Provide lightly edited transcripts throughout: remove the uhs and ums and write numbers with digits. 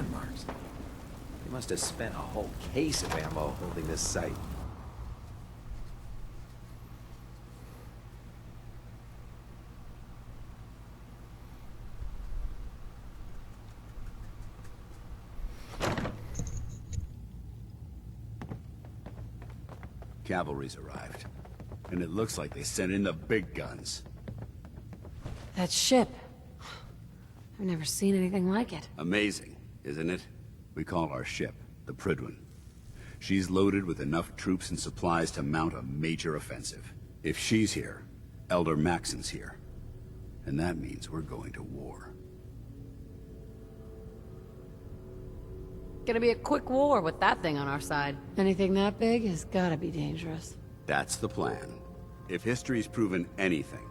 burn marks. They must have spent a whole case of ammo holding this site. Cavalry's arrived. And it looks like they sent in the big guns. That ship. I've never seen anything like it. Amazing, isn't it? We call our ship the Prydwen. She's loaded with enough troops and supplies to mount a major offensive. If she's here, Elder Maxon's here. And that means we're going to war. Gonna be a quick war with that thing on our side. Anything that big has gotta be dangerous. That's the plan. If history's proven anything,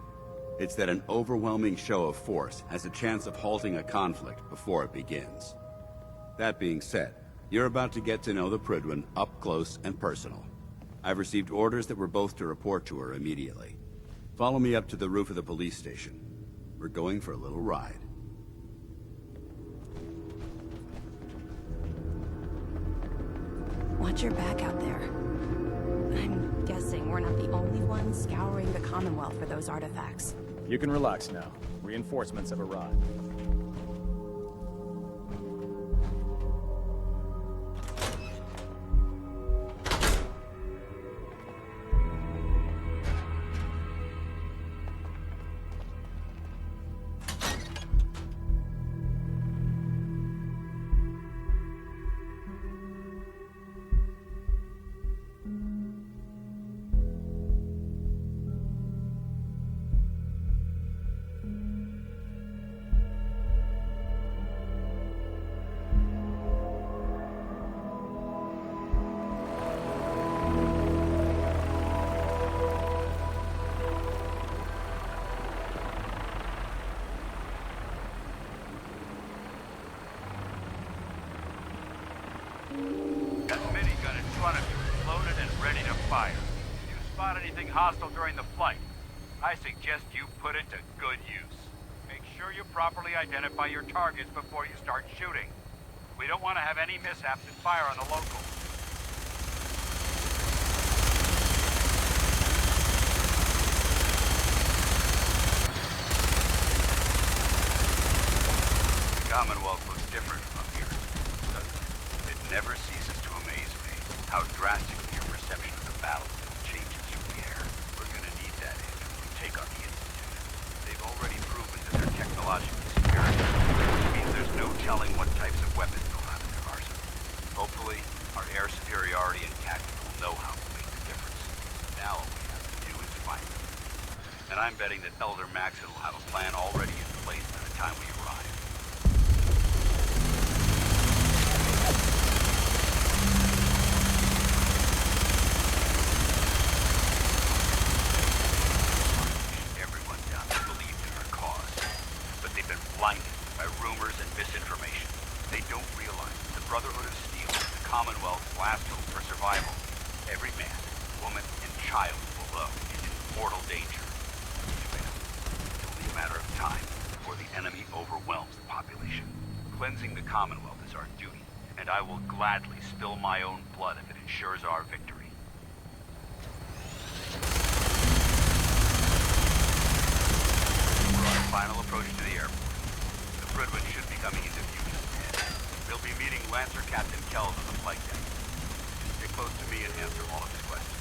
it's that an overwhelming show of force has a chance of halting a conflict before it begins. That being said, you're about to get to know the Prydwen up close and personal. I've received orders that we're both to report to her immediately. Follow me up to the roof of the police station. We're going for a little ride. Watch your back out there. I'm guessing we're not the only ones scouring the Commonwealth for those artifacts. You can relax now. Reinforcements have arrived. Got minigun in front of you, loaded and ready to fire. If you spot anything hostile during the flight, I suggest you put it to good use. Make sure you properly identify your targets before you start shooting. We don't want to have any mishaps and fire on the locals. The Commonwealth looks different from up here, doesn't it? It never ceases to amaze me how drastically your perception of the battlefield changes from the air. We're gonna need that edge when we take on the Institute. They've already proven that they're technologically superior, which means there's no telling what types of weapons they'll have in their arsenal. Hopefully, our air superiority and tactical know-how will make the difference. Now all we have to do is find them. And I'm betting that Elder Maxon will have a plan already in place by the time we arrive. Everyone down there believed in our cause, but they've been blinded by rumors and misinformation. They don't realize that the Brotherhood of Steel is the Commonwealth's last hope for survival. Every man, woman, and child below is in mortal danger. It's only a matter of time before the enemy overwhelms the population. Cleansing the Commonwealth is our duty, and I will gladly spill my own blood if it ensures our victory. We're on our final approach to the airport. The Prydwen should be coming into view just ahead. They'll be meeting Lancer Captain Kells on the flight deck. Get close to me and answer all of his questions.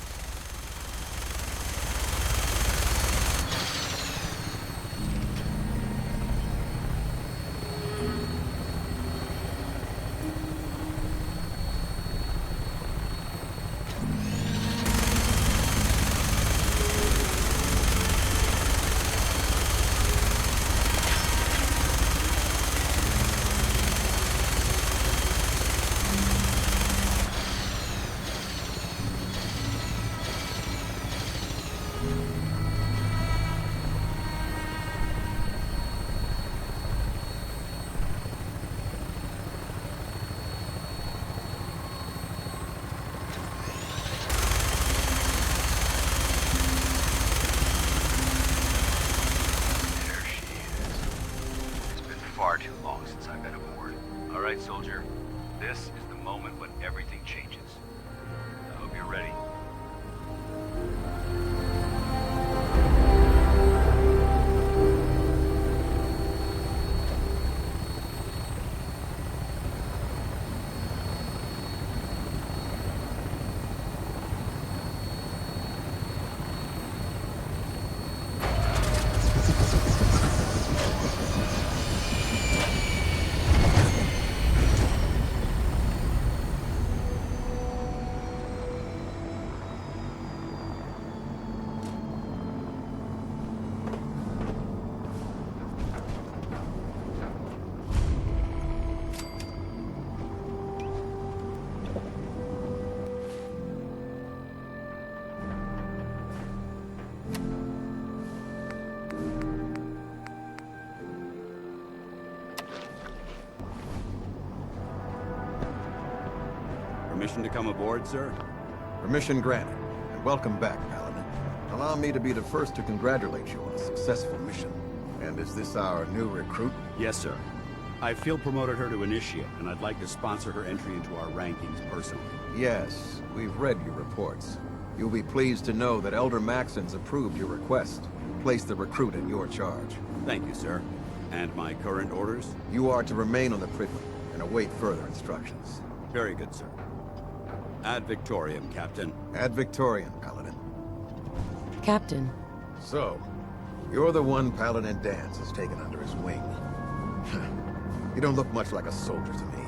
Far too long since I've been aboard. All right. right, soldier. This is the moment when everything changes. I hope you're ready. Permission to come aboard, sir? Permission granted, and welcome back, Paladin. Allow me to be the first to congratulate you on a successful mission. And is this our new recruit? Yes, sir. I feel promoted her to initiate, and I'd like to sponsor her entry into our rankings personally. Yes, we've read your reports. You'll be pleased to know that Elder Maxon's approved your request. Place the recruit in your charge. Thank you, sir. And my current orders? You are to remain on the Prydwen and await further instructions. Very good, sir. Ad Victoriam, Captain. Ad Victoriam, Paladin. Captain. So, you're the one Paladin Danse has taken under his wing. You don't look much like a soldier to me.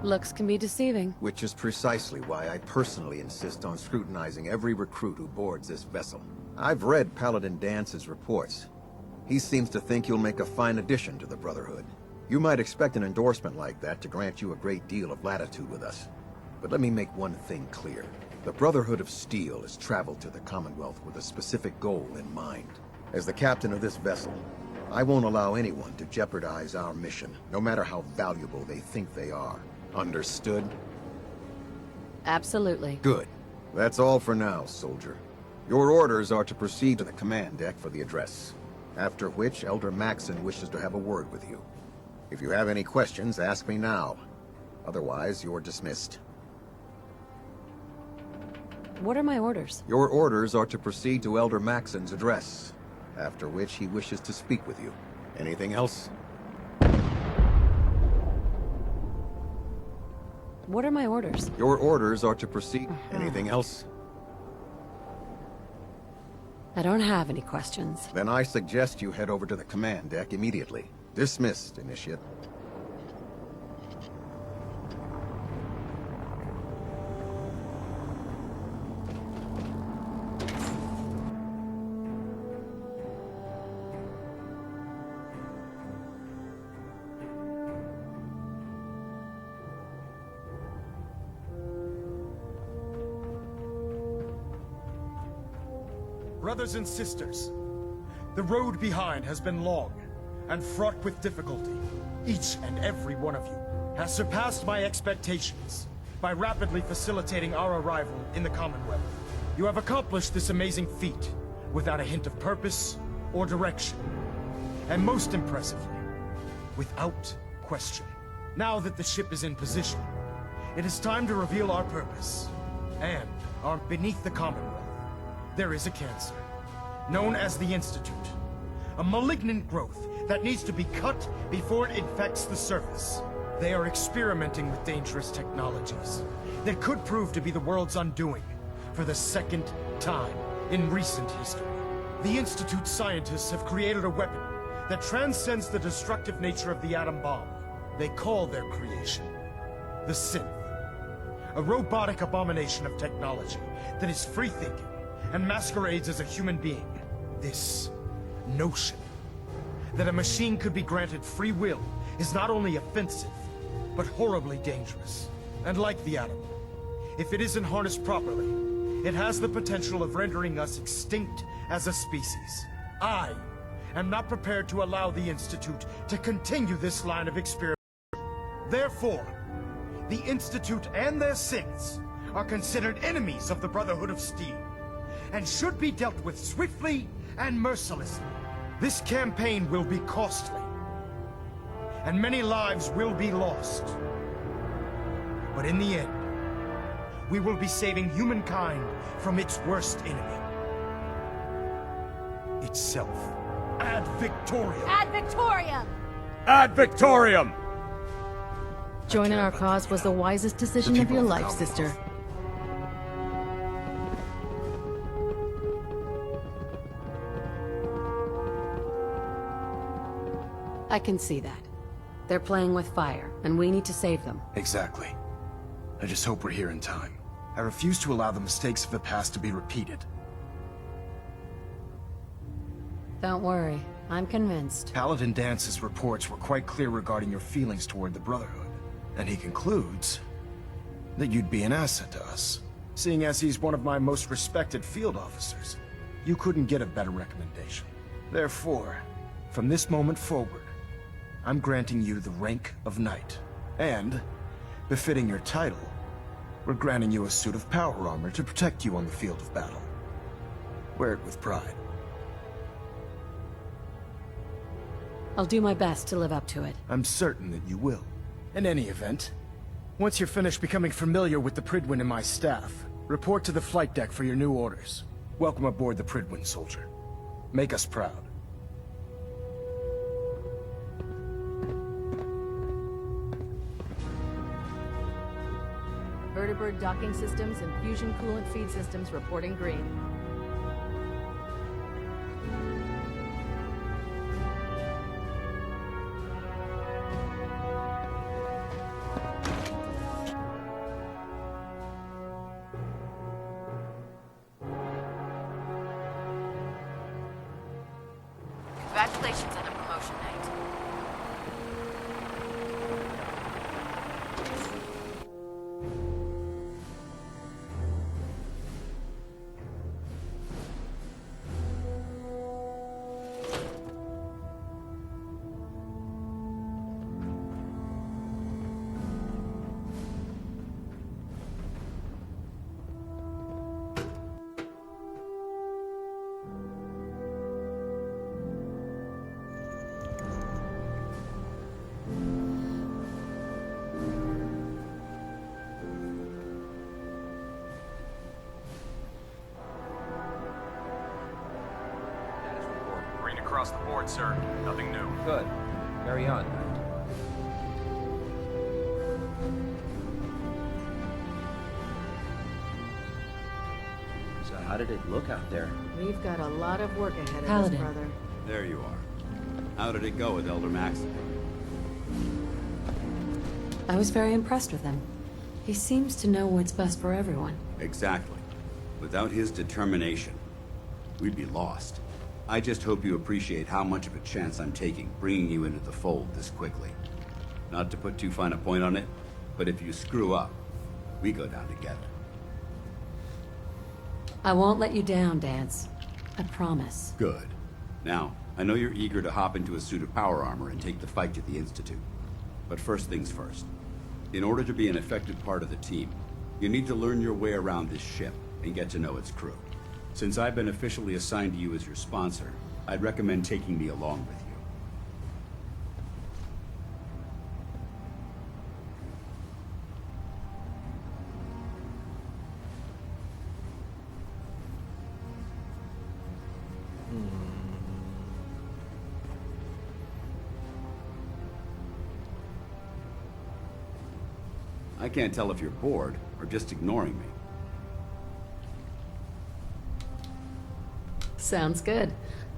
Looks can be deceiving. Which is precisely why I personally insist on scrutinizing every recruit who boards this vessel. I've read Paladin Dance's reports. He seems to think you'll make a fine addition to the Brotherhood. You might expect an endorsement like that to grant you a great deal of latitude with us. But let me make one thing clear. The Brotherhood of Steel has traveled to the Commonwealth with a specific goal in mind. As the captain of this vessel, I won't allow anyone to jeopardize our mission, no matter how valuable they think they are. Understood? Absolutely. Good. That's all for now, soldier. Your orders are to proceed to the command deck for the address. After which, Elder Maxon wishes to have a word with you. If you have any questions, ask me now. Otherwise, you're dismissed. What are my orders? Your orders are to proceed to Elder Maxon's address, after which he wishes to speak with you. Anything else? What are my orders? Your orders are to proceed. Anything else? I don't have any questions. Then I suggest you head over to the command deck immediately. Dismissed, Initiate. Brothers and sisters, the road behind has been long and fraught with difficulty. Each and every one of you has surpassed my expectations by rapidly facilitating our arrival in the Commonwealth. You have accomplished this amazing feat without a hint of purpose or direction. And most impressively, without question. Now that the ship is in position, it is time to reveal our purpose. And beneath the Commonwealth, there is a cancer, known as the Institute. A malignant growth that needs to be cut before it infects the surface. They are experimenting with dangerous technologies that could prove to be the world's undoing for the second time in recent history. The Institute's scientists have created a weapon that transcends the destructive nature of the atom bomb. They call their creation the Synth. A robotic abomination of technology that is free-thinking and masquerades as a human being. This notion that a machine could be granted free will is not only offensive, but horribly dangerous. And like the atom, if it isn't harnessed properly, it has the potential of rendering us extinct as a species. I am not prepared to allow the Institute to continue this line of experiment. Therefore, the Institute and their synths are considered enemies of the Brotherhood of Steel, and should be dealt with swiftly and mercilessly. This campaign will be costly. and many lives will be lost. But in the end, we will be saving humankind from its worst enemy. Itself. Ad Victoriam! Ad Victoriam! Ad Victoriam! Joining our cause was the wisest decision of your life, sister. I can see that. They're playing with fire, and we need to save them. Exactly. I just hope we're here in time. I refuse to allow the mistakes of the past to be repeated. Don't worry, I'm convinced. Paladin Dance's reports were quite clear regarding your feelings toward the Brotherhood. And he concludes that you'd be an asset to us. Seeing as he's one of my most respected field officers, you couldn't get a better recommendation. Therefore, from this moment forward, I'm granting you the rank of Knight. And, befitting your title, we're granting you a suit of power armor to protect you on the field of battle. Wear it with pride. I'll do my best to live up to it. I'm certain that you will. In any event, once you're finished becoming familiar with the Pridwin and my staff, report to the flight deck for your new orders. Welcome aboard the Pridwin, soldier. Make us proud. Vertibird docking systems and fusion coolant feed systems reporting green. Congratulations on the promotion, Knight. Green across the board, sir. Nothing new. Good. Carry on, Knight. So how did it look out there? We've got a lot of work ahead of Paladin. us, brother. There you are. How did it go with Elder Maxon? I was very impressed with him. He seems to know what's best for everyone. Exactly. Without his determination, we'd be lost. I just hope you appreciate how much of a chance I'm taking bringing you into the fold this quickly. Not to put too fine a point on it, but if you screw up, we go down together. I won't let you down, Dance. I promise. Good. Now, I know you're eager to hop into a suit of power armor and take the fight to the Institute. But first things first. In order to be an effective part of the team, you need to learn your way around this ship and get to know its crew. Since I've been officially assigned to you as your sponsor, I'd recommend taking me along with you. I can't tell if you're bored or just ignoring me. Sounds good.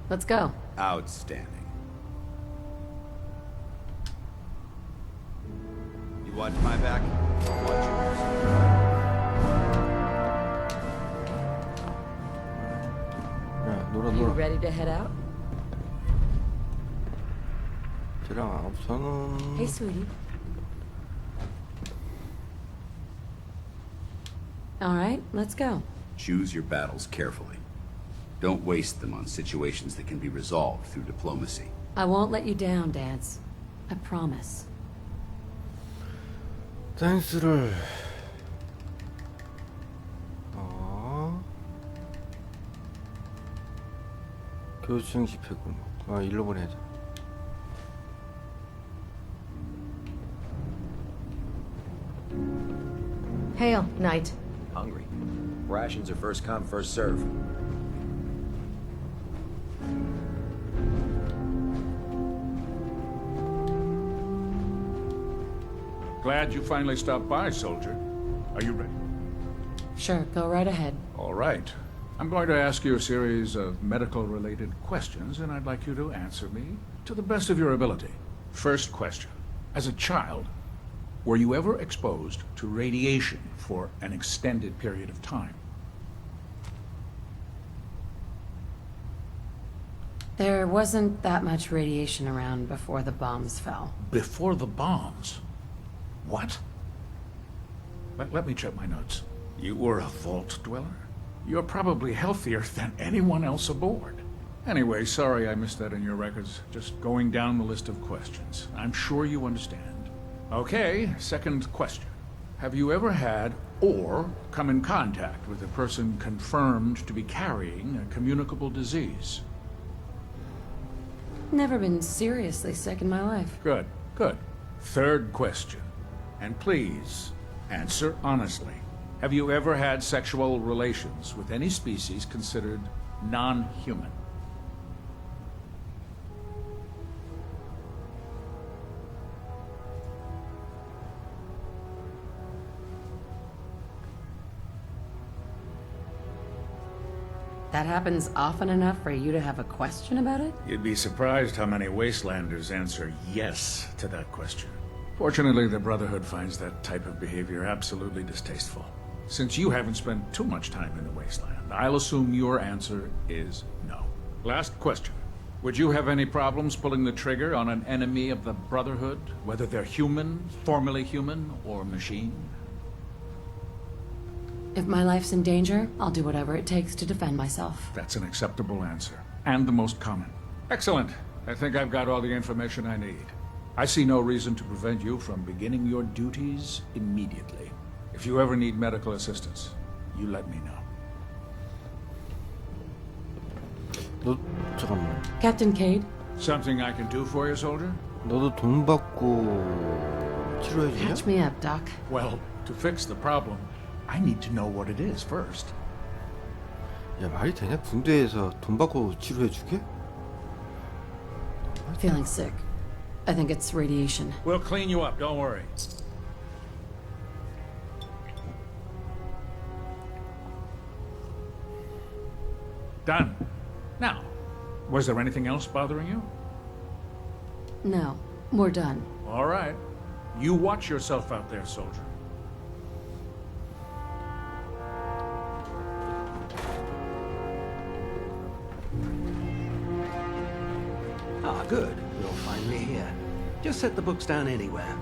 Let's go. Outstanding. You watch my back, I'll watch yours. 야, 놀아 You 놀아. ready to head out? 쟤랑 우선은 Hey, sweetie. All right, let's go. Choose your battles carefully. Don't waste them on situations that can be resolved through diplomacy. I won't let you down, Dance. I promise. 댄스를 교수증 집회군. 일로 보내자. Oh, night. Hungry. Rations are first come, first serve. Glad you finally stopped by, soldier. Are you ready? Sure, go right ahead. All right. I'm going to ask you a series of medical-related questions, and I'd like you to answer me to the best of your ability. First question. As a child, were you ever exposed to radiation for an extended period of time? There wasn't that much radiation around before the bombs fell. Before the bombs? What? Let me check my notes. You were a vault dweller? You're probably healthier than anyone else aboard. Anyway, sorry I missed that in your records. Just going down the list of questions. I'm sure you understand. Okay, second question. Have you ever had or come in contact with a person confirmed to be carrying a communicable disease? Never been seriously sick in my life. Good, good. Third question. And please, answer honestly. Have you ever had sexual relations with any species considered non-human? That happens often enough for you to have a question about it? You'd be surprised how many Wastelanders answer yes to that question. Fortunately, the Brotherhood finds that type of behavior absolutely distasteful. Since you haven't spent too much time in the Wasteland, I'll assume your answer is no. Last question. Would you have any problems pulling the trigger on an enemy of the Brotherhood, whether they're human, formerly human, or machine? If my life's in danger, I'll do whatever it takes to defend myself. That's an acceptable answer, and the most common. Excellent. I think I've got all the information I need. I see no reason to prevent you from beginning your duties immediately. If you ever need medical assistance, you let me know. 너 잠깐만. Captain Cade? Something I can do for you, soldier? 너도 돈 받고 치료해주냐? Catch me up, Doc. Well, to fix the problem, I need to know what it is first. 야 말이 되냐? 군대에서 돈 받고 치료해주게? Feeling sick. I think it's radiation. We'll clean you up, don't worry. Done. Now, was there anything else bothering you? No, we're done. All right. You watch yourself out there, soldier. Ah, good. You're finally here. Just set the books down anywhere.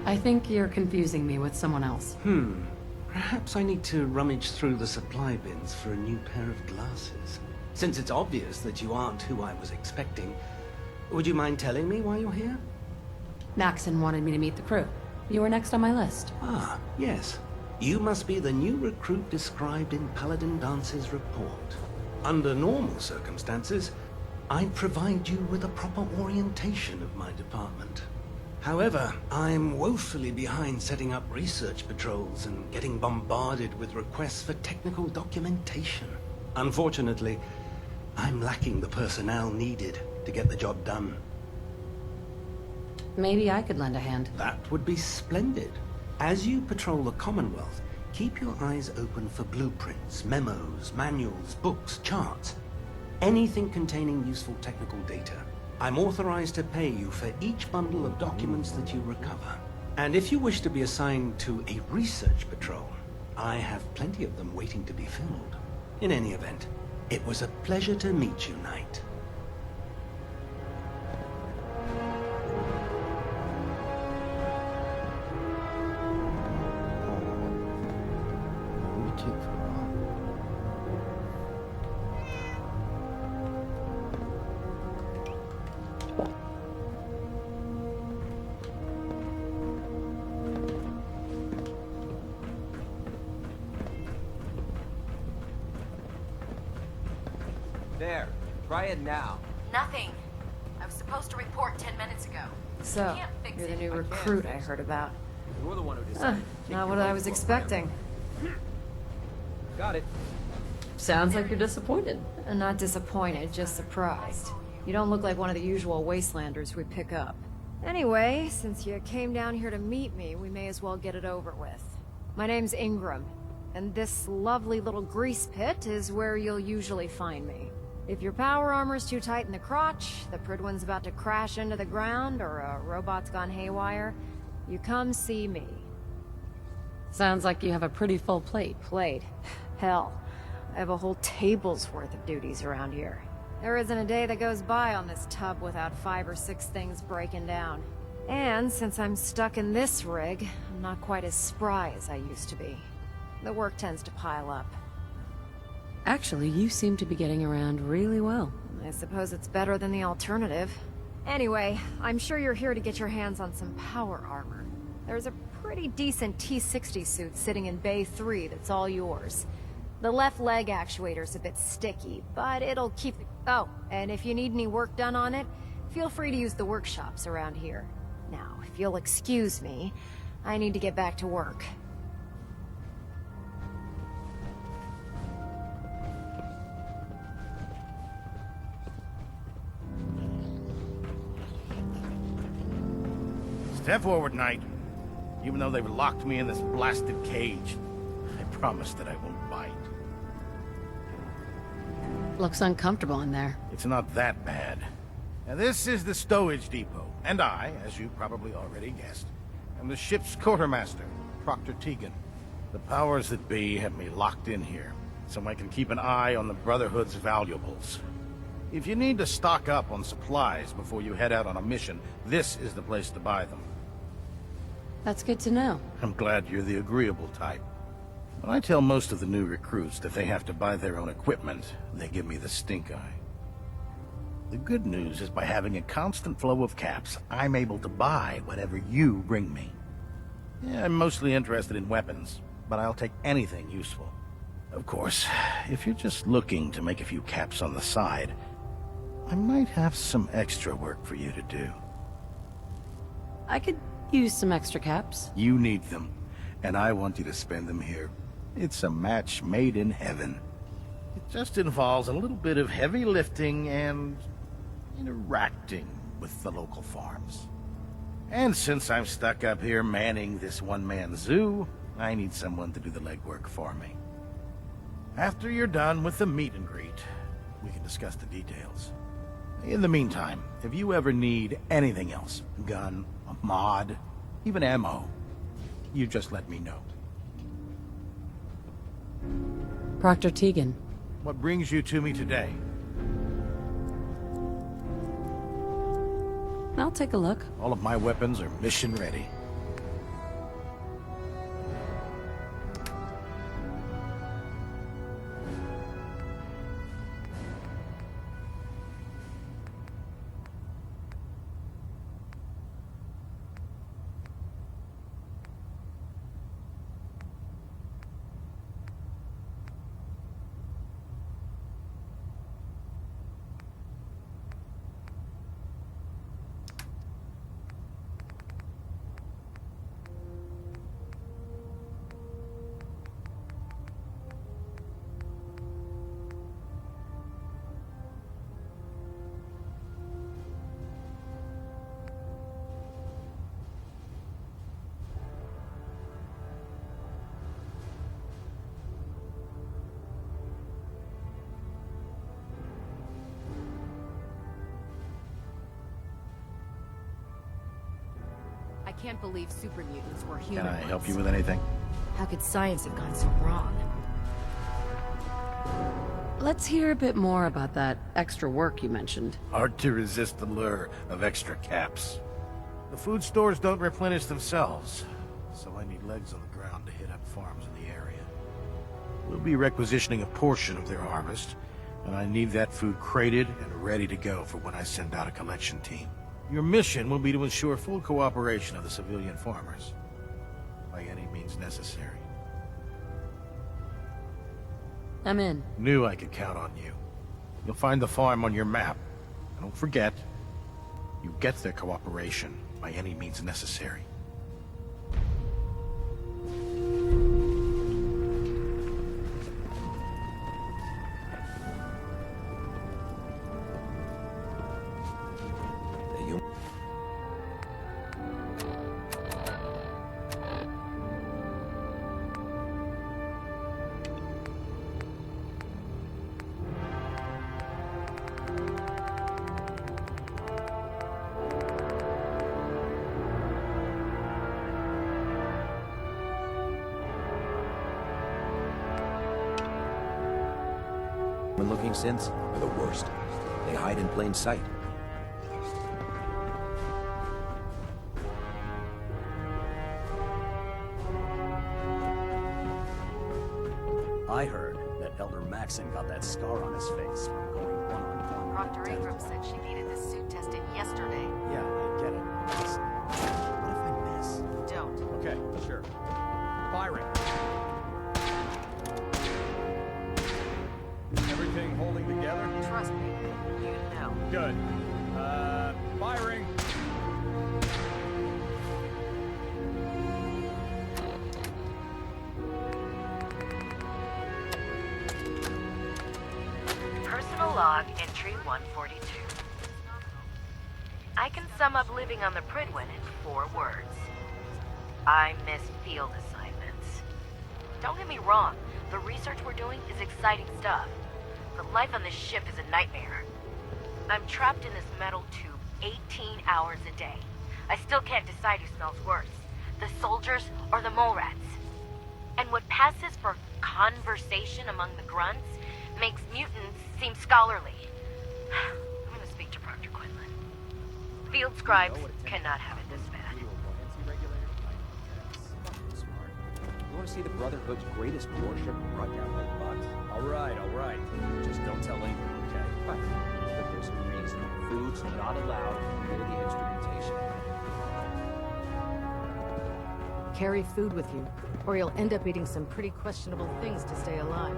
I think you're confusing me with someone else. Perhaps I need to rummage through the supply bins for a new pair of glasses. Since it's obvious that you aren't who I was expecting, would you mind telling me why you're here? Maxon wanted me to meet the crew. You were next on my list. Ah, yes. You must be the new recruit described in Paladin Dance's report. Under normal circumstances, I'd provide you with a proper orientation of my department. However, I'm woefully behind setting up research patrols and getting bombarded with requests for technical documentation. Unfortunately, I'm lacking the personnel needed to get the job done. Maybe I could lend a hand. That would be splendid. As you patrol the Commonwealth, keep your eyes open for blueprints, memos, manuals, books, charts. Anything containing useful technical data. I'm authorized to pay you for each bundle of documents that you recover. And if you wish to be assigned to a research patrol, I have plenty of them waiting to be filled. In any event, it was a pleasure to meet you, Knight. 밑에 있구나. There. Try it now. Nothing. I was supposed to report 10 minutes ago. So, Can't fix you're the it. new I can't recruit fix I it. heard about. You're the one who decided. Not what I was expecting. Got it. Sounds like you're disappointed. Not disappointed, just surprised. You don't look like one of the usual wastelanders we pick up. Anyway, since you came down here to meet me, we may as well get it over with. My name's Ingram, and this lovely little grease pit is where you'll usually find me. If your power armor's too tight in the crotch, the Pridwin's about to crash into the ground, or a robot's gone haywire, you come see me. Sounds like you have a pretty full plate. Plate? Hell, I have a whole table's worth of duties around here. There isn't a day that goes by on this tub without 5 or 6 things breaking down. And since I'm stuck in this rig, I'm not quite as spry as I used to be. The work tends to pile up. Actually, you seem to be getting around really well. I suppose it's better than the alternative. Anyway, I'm sure you're here to get your hands on some power armor. There's a pretty decent T-60 suit sitting in Bay 3 that's all yours. The left leg actuator's a bit sticky, but it'll keep the... Oh, and if you need any work done on it, feel free to use the workshops around here. Now, if you'll excuse me, I need to get back to work. Step forward, Knight. Even though they've locked me in this blasted cage, I promise that I won't bite. Looks uncomfortable in there. It's not that bad. Now, this is the stowage depot, and I, as you probably already guessed, am the ship's quartermaster, Proctor Tegan. The powers that be have me locked in here, so I can keep an eye on the Brotherhood's valuables. If you need to stock up on supplies before you head out on a mission, this is the place to buy them. That's good to know. I'm glad you're the agreeable type. When I tell most of the new recruits that they have to buy their own equipment, they give me the stink eye. The good news is by having a constant flow of caps, I'm able to buy whatever you bring me. Yeah, I'm mostly interested in weapons, but I'll take anything useful. Of course, if you're just looking to make a few caps on the side, I might have some extra work for you to do. I could use some extra caps. You need them, and I want you to spend them here. It's a match made in heaven. It just involves a little bit of heavy lifting and interacting with the local farms. And since I'm stuck up here manning this one-man zoo, I need someone to do the legwork for me. After you're done with the meet and greet, we can discuss the details. In the meantime, if you ever need anything else, gun, a mod, even ammo, you just let me know. Proctor Tegan. What brings you to me today? I'll take a look. All of my weapons are mission ready. I can't believe super mutants were human. Can I help you with anything? How could science have gone so wrong? Let's hear a bit more about that extra work you mentioned. Hard to resist the lure of extra caps. The food stores don't replenish themselves, so I need legs on the ground to hit up farms in the area. We'll be requisitioning a portion of their harvest, and I need that food crated and ready to go for when I send out a collection team. Your mission will be to ensure full cooperation of the civilian farmers, by any means necessary. I'm in. Knew I could count on you. You'll find the farm on your map. And don't forget, you get their cooperation by any means necessary. human-looking synths are the worst. They hide in plain sight. I heard that Elder Maxon got that scar on his face from going one-on-one. Proctor Ingram said she needed the suit tested yesterday. Yeah, I get it. What if I miss? Don't. Okay, sure. Firing. Everything holding together? Trust me, you know. Good. Firing. Personal log entry 142. I can sum up living on the Pridwin in 4 words. I miss field assignments. Don't get me wrong, the research we're doing is exciting stuff. But life on this ship is a nightmare. I'm trapped in this metal tube 18 hours a day. I still can't decide who smells worse, the soldiers or the mole rats. And what passes for conversation among the grunts makes mutants seem scholarly. I'm gonna speak to Proctor Quinlan. Field scribes cannot have it this bad. You want to see the Brotherhood's greatest warship brought down by bugs? All right. Just don't tell Ingram, okay? Right. But there's a reason. Food's not allowed near the instrumentation. Carry food with you, or you'll end up eating some pretty questionable things to stay alive.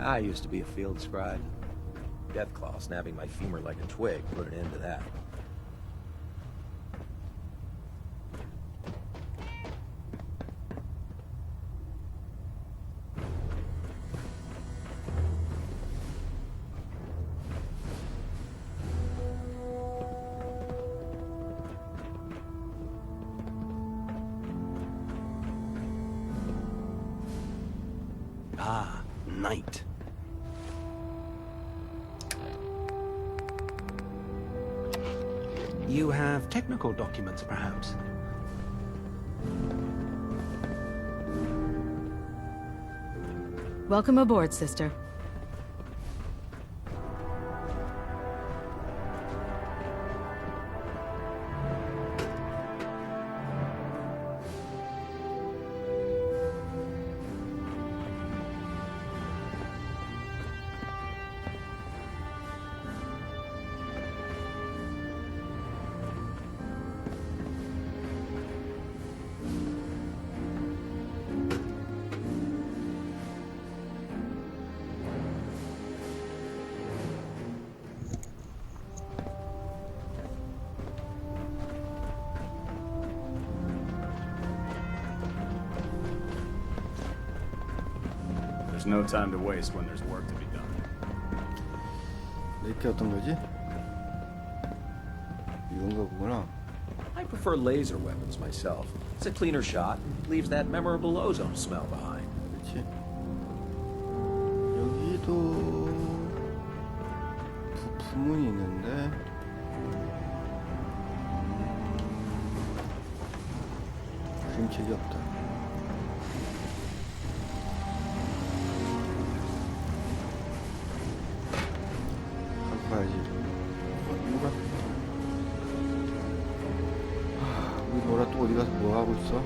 I used to be a field scribe. Deathclaw snapping my femur like a twig put an end to that. Ah, night. You have technical documents, perhaps? Welcome aboard, sister. There's no time to waste when there's work to be done. 내게 어떤 거지? 이건가 보구나. I prefer laser weapons myself. It's a cleaner shot and leaves that memorable ozone smell behind. 그렇지. 여기도 부품은 있는데 그림책이 없다. 가야지. 누가? 우리 노라 또 어디 가서 뭐 하고 있어?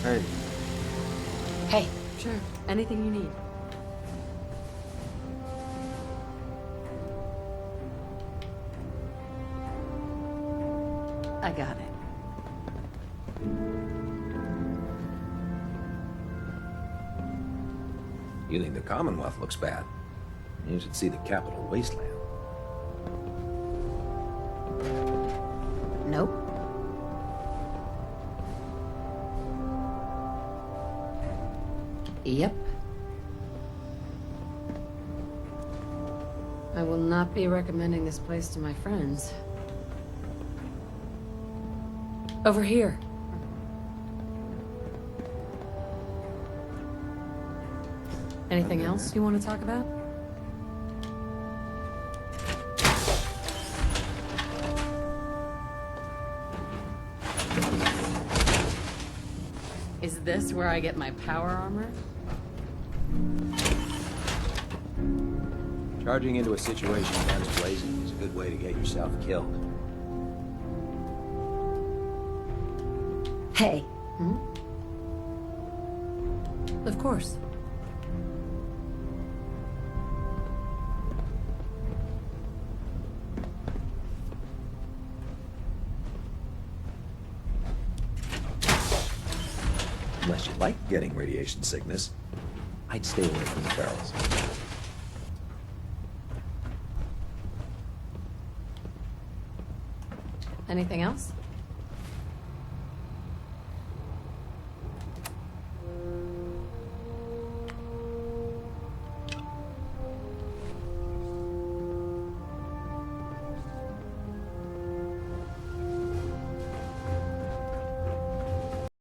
Hey. Hey. Sure. Anything you need. I got it. You think the Commonwealth looks bad? You should see the capital wasteland. Nope. Yep. I will not not be recommending this place to my friends. Over here. Anything else you want to talk about? Is this where I get my power armor? Charging into a situation guns blazing is a good way to get yourself killed. Hey. Of course. Unless you like getting radiation sickness, I'd stay away from the barrels. Anything else?